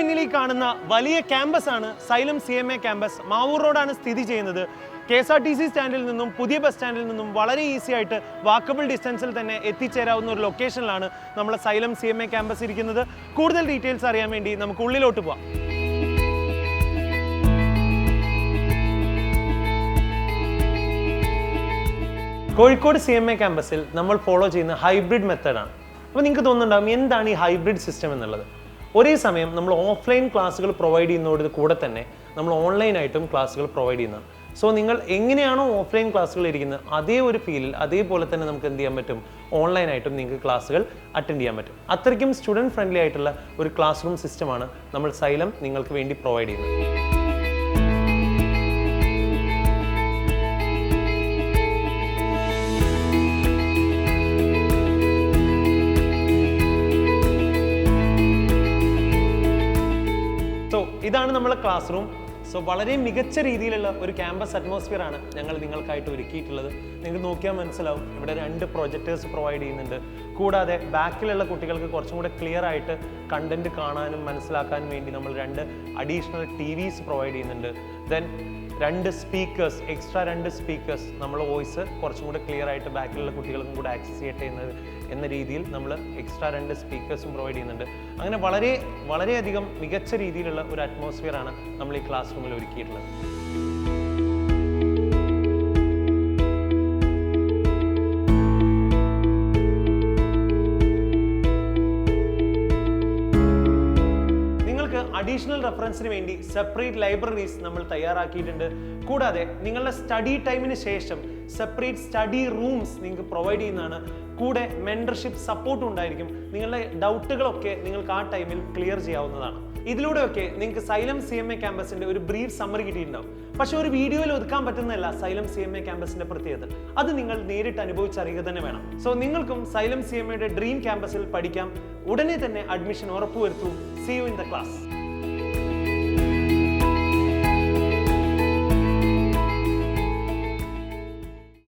പിന്നിൽ ഈ കാണുന്ന വലിയ ക്യാമ്പസ് ആണ് സൈലം CMA ക്യാമ്പസ്. മാവൂർ റോഡാണ് സ്ഥിതി ചെയ്യുന്നത്. KSRTC സ്റ്റാൻഡിൽ നിന്നും പുതിയ ബസ് സ്റ്റാൻഡിൽ നിന്നും വളരെ ഈസി ആയിട്ട് വാക്കബിൾ ഡിസ്റ്റൻസിൽ തന്നെ എത്തിച്ചേരാവുന്ന ഒരു ലൊക്കേഷനിലാണ് നമ്മൾ സൈലം CMA ക്യാമ്പസ് ഇരിക്കുന്നത്. കൂടുതൽ ഡീറ്റെയിൽസ് അറിയാൻ വേണ്ടി നമുക്ക് ഉള്ളിലോട്ട് പോവാം. കോഴിക്കോട് CMA ക്യാമ്പസിൽ നമ്മൾ ഫോളോ ചെയ്യുന്ന ഹൈബ്രിഡ് മെത്തേഡാണ്. അപ്പോൾ നിങ്ങൾക്ക് തോന്നുന്നുണ്ടാകും എന്താണ് ഈ ഹൈബ്രിഡ് സിസ്റ്റം എന്നുള്ളത്. ഒരേ സമയം നമ്മൾ ഓഫ്ലൈൻ ക്ലാസ്സുകൾ പ്രൊവൈഡ് ചെയ്യുന്നതോട് കൂടെ തന്നെ നമ്മൾ ഓൺലൈനായിട്ടും ക്ലാസ്സുകൾ പ്രൊവൈഡ് ചെയ്യുന്നതാണ്. സോ നിങ്ങൾ എങ്ങനെയാണോ ഓഫ്ലൈൻ ക്ലാസ്സുകൾ ഇരിക്കുന്നത് അതേ ഒരു ഫീലിൽ അതേപോലെ തന്നെ നമുക്ക് എന്ത് ചെയ്യാൻ പറ്റും, ഓൺലൈനായിട്ടും നിങ്ങൾക്ക് ക്ലാസ്സുകൾ അറ്റൻഡ് ചെയ്യാൻ പറ്റും. അത്രയ്ക്കും സ്റ്റുഡൻറ്റ് ഫ്രണ്ട്ലി ആയിട്ടുള്ള ഒരു ക്ലാസ് റൂം സിസ്റ്റമാണ് നമ്മൾ സൈലം നിങ്ങൾക്ക് വേണ്ടി പ്രൊവൈഡ് ചെയ്യുന്നത്. ഇതാണ് നമ്മുടെ ക്ലാസ് റൂം. സോ വളരെ മികച്ച രീതിയിലുള്ള ഒരു ക്യാമ്പസ് അറ്റ്മോസ്ഫിയർ ആണ് ഞങ്ങൾ നിങ്ങൾക്കായിട്ട് ഒരുക്കിയിട്ടുള്ളത്. നിങ്ങൾക്ക് നോക്കിയാൽ മനസ്സിലാവും ഇവിടെ 2 പ്രൊജക്ടേഴ്സ് പ്രൊവൈഡ് ചെയ്യുന്നുണ്ട്. കൂടാതെ ബാക്കിലുള്ള കുട്ടികൾക്ക് കുറച്ചും കൂടെ ക്ലിയർ ആയിട്ട് കണ്ടന്റ് കാണാനും മനസ്സിലാക്കാനും വേണ്ടി നമ്മൾ 2 അഡീഷണൽ TVs പ്രൊവൈഡ് ചെയ്യുന്നുണ്ട്. ദെൻ 2 സ്പീക്കേഴ്സ്, എക്സ്ട്രാ 2 സ്പീക്കേഴ്സ് നമ്മൾ വോയിസ് കുറച്ചും കൂടെ ക്ലിയർ ആയിട്ട് ബാക്കിലുള്ള കുട്ടികൾക്കും കൂടെ ആക്സസ് ചെയ്യട്ടെ എന്ന രീതിയിൽ നമ്മൾ എക്സ്ട്രാ 2 സ്പീക്കേഴ്സും പ്രൊവൈഡ് ചെയ്യുന്നുണ്ട്. അങ്ങനെ വളരെയധികം മികച്ച രീതിയിലുള്ള ഒരു അറ്റ്മോസ്ഫിയർ ആണ് നമ്മൾ ഈ ക്ലാസ് റൂമിൽ ഒരുക്കിയിട്ടുള്ളത്. അഡീഷണൽ റെഫറൻസിന് വേണ്ടി സെപ്പറേറ്റ് ലൈബ്രറീസ് നമ്മൾ തയ്യാറാക്കിയിട്ടുണ്ട്. കൂടാതെ നിങ്ങളുടെ സ്റ്റഡി ടൈമിന് ശേഷം സെപ്പറേറ്റ് സ്റ്റഡി റൂംസ് നിങ്ങൾക്ക് പ്രൊവൈഡ് ചെയ്യുന്നതാണ്. കൂടെ മെന്റർഷിപ്പ് സപ്പോർട്ടും ഉണ്ടായിരിക്കും. നിങ്ങളുടെ ഡൗട്ടുകളൊക്കെ നിങ്ങൾക്ക് ആ ടൈമിൽ ക്ലിയർ ചെയ്യാവുന്നതാണ്. ഇതിലൂടെയൊക്കെ നിങ്ങൾക്ക് സൈലം CMA ക്യാമ്പസിന്റെ ഒരു ബ്രീഫ് സമ്മറി കിട്ടിയിട്ടുണ്ടാവും. പക്ഷെ ഒരു വീഡിയോയിൽ ഒതുക്കാൻ പറ്റുന്നതല്ല സൈലം CMA ക്യാമ്പസിന്റെ പ്രത്യേകത. അത് നിങ്ങൾ നേരിട്ട് അനുഭവിച്ചറിയുക തന്നെ വേണം. സോ നിങ്ങൾക്കും സൈലം CMAയുടെ ഡ്രീം ക്യാമ്പസിൽ പഠിക്കാം. ഉടനെ തന്നെ admission ഉറപ്പുവരുത്തൂ. See you in the class.